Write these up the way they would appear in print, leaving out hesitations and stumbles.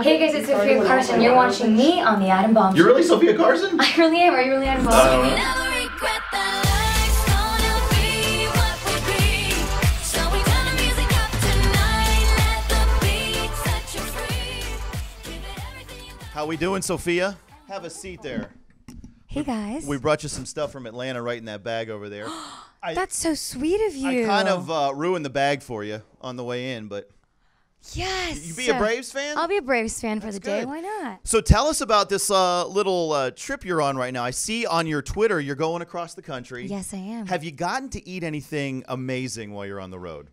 Hey guys, it's Sofia Carson. You're watching me on the Adam Bomb Show. You're really Sofia Carson? I really am. Are you really Adam Bomb? How we doing, Sophia? Have a seat there. Hey guys. We brought you some stuff from Atlanta right in that bag over there. That's so sweet of you. I kind of ruined the bag for you on the way in, but... Yes. You be a Braves fan? I'll be a Braves fan for the day. Good. Why not? So tell us about this little trip you're on right now. I see on your Twitter you're going across the country. Yes, I am. Have you gotten to eat anything amazing while you're on the road?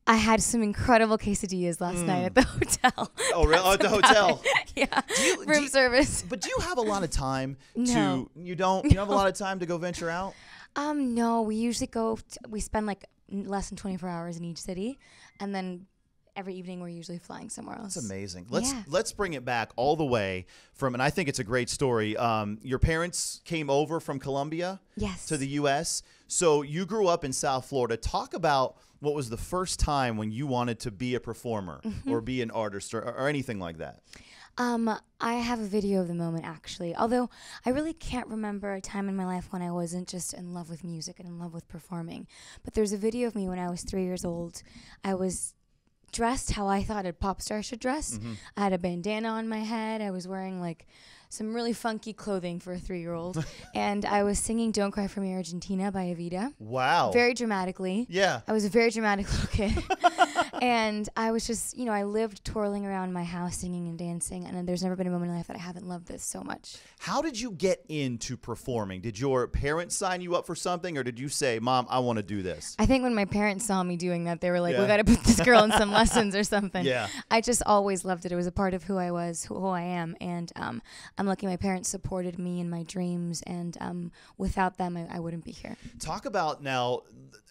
I had some incredible quesadillas last night at the hotel. Oh, really? Oh, at the hotel? Yeah. Room service. But do you have a lot of time No. to... You don't? You don't have a lot of time to go venture out? No. We usually go... we spend like less than 24 hours in each city, and then... every evening we're usually flying somewhere else. That's amazing. Let's bring it back all the way from, and I think it's a great story. Your parents came over from Colombia to the U.S., so you grew up in South Florida. Talk about what was the first time when you wanted to be a performer or be an artist or anything like that. I have a video of the moment, actually. Although I really can't remember a time in my life when I wasn't just in love with music and in love with performing. But there's a video of me when I was 3 years old. I was dressed how I thought a pop star should dress. I had a bandana on my head. I was wearing like some really funky clothing for a 3-year-old. And I was singing Don't Cry For Me Argentina by Evita. Wow. Very dramatically. Yeah. I was a very dramatic little kid. And I was just, I lived twirling around my house singing and dancing. And there's never been a moment in life that I haven't loved this so much. How did you get into performing? Did your parents sign you up for something, or did you say, Mom, I want to do this? I think when my parents saw me doing that, they were like, we got to put this girl in some lessons or something. Yeah. I just always loved it. It was a part of who I was, who I am. And I'm lucky my parents supported me in my dreams. And without them, I wouldn't be here. Talk about now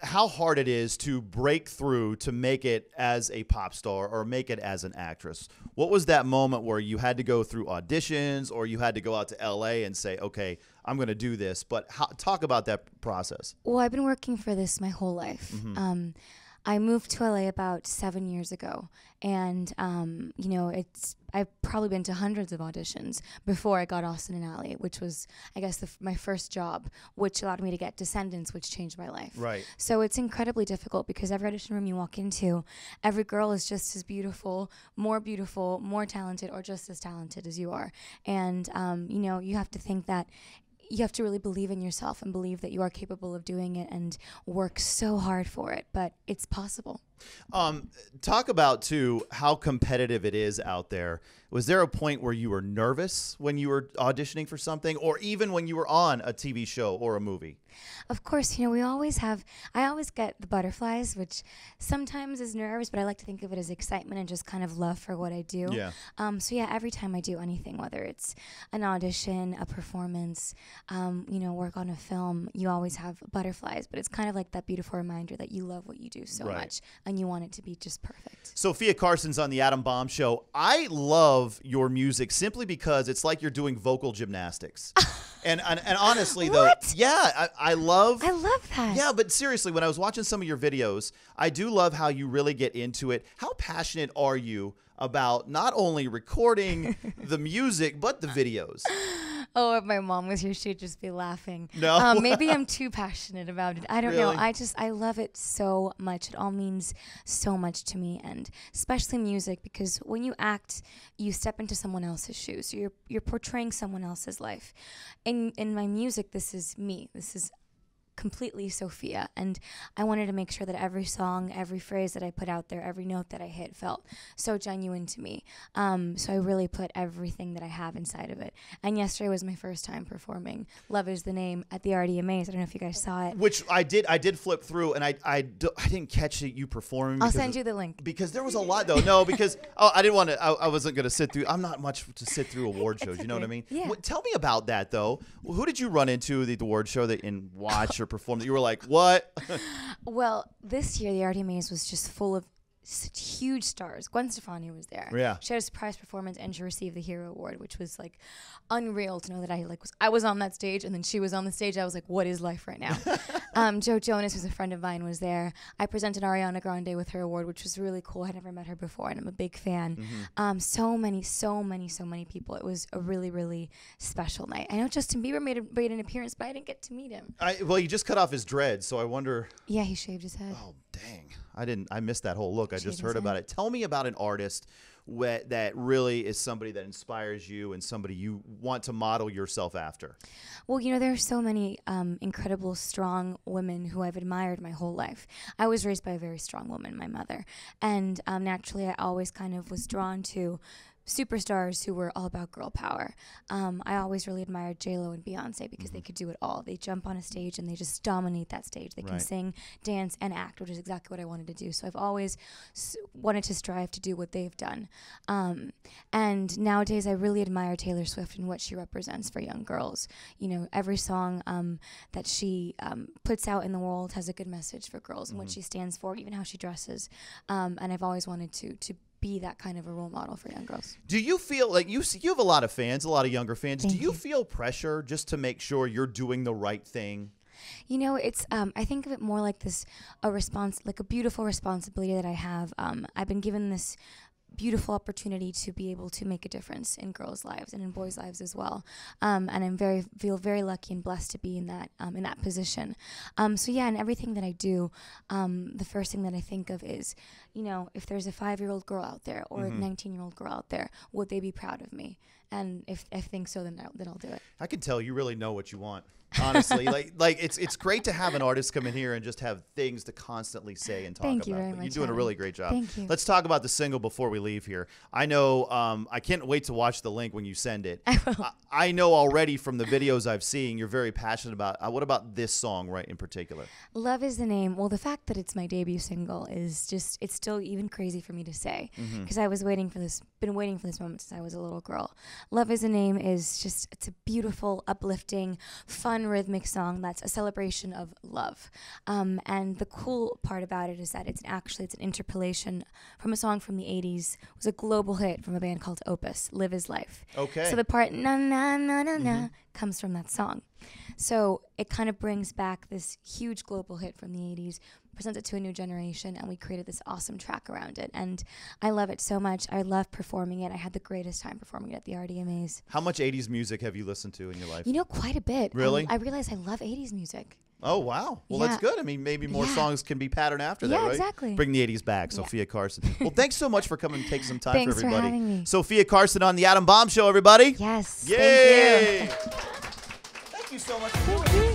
how hard it is to break through to make it as a pop star or make it as an actress. What was that moment where you had to go through auditions or you had to go out to LA and say, okay, I'm going to do this? But talk about that process. Well, I've been working for this my whole life. I moved to LA about 7 years ago, and I've probably been to hundreds of auditions before I got Austin and Ally, which was, I guess, my first job, which allowed me to get Descendants, which changed my life. Right. So it's incredibly difficult because every audition room you walk into, every girl is just as beautiful, more talented, or just as talented as you are. And, you have to think that you have to really believe in yourself and believe that you are capable of doing it and work so hard for it, but it's possible. Talk about, too, how competitive it is out there. Was there a point where you were nervous when you were auditioning for something, or even when you were on a TV show or a movie? Of course, I always get the butterflies, which sometimes is nerves, but I like to think of it as excitement and just kind of love for what I do. Yeah. So yeah, every time I do anything, whether it's an audition, a performance, work on a film, you always have butterflies, but it's kind of like that beautiful reminder that you love what you do so much and you want it to be just perfect. Sofia Carson's on the Adam Bomb Show. I love your music simply because it's like you're doing vocal gymnastics. And honestly, though, yeah, I love that. Yeah, but seriously, when I was watching some of your videos, I do love how you really get into it. How passionate are you about not only recording the music, but the videos? Oh, if my mom was here, she'd just be laughing. No. Maybe I'm too passionate about it. I don't know. I love it so much. It all means so much to me, and especially music, because when you act, you step into someone else's shoes. So you're portraying someone else's life. In my music, this is me. This is completely Sofia, and I wanted to make sure that every song, every phrase that I put out there, every note that I hit felt so genuine to me. So I really put everything that I have inside of it. And yesterday was my first time performing Love Is the Name at the RDMAs. I don't know if you guys saw it. Which I did flip through, and I didn't catch you performing. I'll send you the link. Because there was a lot, though. No, because I didn't want to. I wasn't going to sit through. I'm not much to sit through award shows. You know what I mean? Yeah. Tell me about that, though. Who did you run into at the award show and watch or perform that you were like, what? Well, this year the RDMAs was just full of such huge stars. Gwen Stefani was there. Yeah. She had a surprise performance and she received the Hero Award, which was like unreal to know that I was on that stage and then she was on the stage. I was like, what is life right now? Joe Jonas, who's a friend of mine, was there. I presented Ariana Grande with her award, which was really cool. I had never met her before, and I'm a big fan. So many people. It was a really, really special night. I know Justin Bieber made an appearance, but I didn't get to meet him. Well, he just cut off his dreads, so I wonder. Yeah, he shaved his head. Oh, dang. I missed that whole look. I just heard about it. Tell me about an artist that really is somebody that inspires you and somebody you want to model yourself after. Well, you know, there are so many incredible, strong women who I've admired my whole life. I was raised by a very strong woman, my mother. And naturally, I always kind of was drawn to superstars who were all about girl power. I always really admired J-Lo and Beyonce because they could do it all. They jump on a stage and they just dominate that stage. They can sing, dance, and act, which is exactly what I wanted to do. So I've always wanted to strive to do what they've done. And nowadays I really admire Taylor Swift and what she represents for young girls. You know, every song that she puts out in the world has a good message for girls and what she stands for, even how she dresses. And I've always wanted to be that kind of a role model for young girls. Do you feel like you have a lot of fans, a lot of younger fans? Thank Do you feel pressure just to make sure you're doing the right thing? You know, it's I think of it more like a beautiful responsibility that I have. I've been given this beautiful opportunity to be able to make a difference in girls' lives and in boys' lives as well. And I feel very lucky and blessed to be in that position. So yeah, in everything that I do, the first thing that I think of is, you know, if there's a 5-year-old girl out there or a 19-year-old girl out there, would they be proud of me? And if I think so, then I'll do it. I can tell you really know what you want. Honestly, like it's great to have an artist come in here and just have things to constantly say and talk about. Thank you very much. You're doing a really great job. Thank you. Let's talk about the single before we leave here. I know I can't wait to watch the link when you send it. I will. I know already from the videos I've seen you're very passionate about. What about this song right in particular? Love Is the Name. Well, the fact that it's my debut single is just, it's still even crazy for me to say because I was waiting for this moment since I was a little girl. Love Is the Name is just, it's a beautiful, uplifting, fun, rhythmic song that's a celebration of love. And the cool part about it is that it's an interpolation from a song from the 80s. It was a global hit from a band called Opus, Live Is Life. Okay. So the part na na na na na comes from that song. So it kind of brings back this huge global hit from the 80s, presents it to a new generation, and we created this awesome track around it. And I love it so much. I love performing it. I had the greatest time performing it at the RDMAs. How much 80s music have you listened to in your life? You know, quite a bit. Really? I realize I love 80s music. Oh, wow. Well, that's good. I mean, maybe more songs can be patterned after that, right? Yeah, exactly. Bring the 80s back, Sofia Carson. Well, thanks so much for coming and taking some time Thanks for everybody. for having me. Sofia Carson on The Adam Bomb Show, everybody. Yes. Yay! Thank you. Thank you so much for doing it.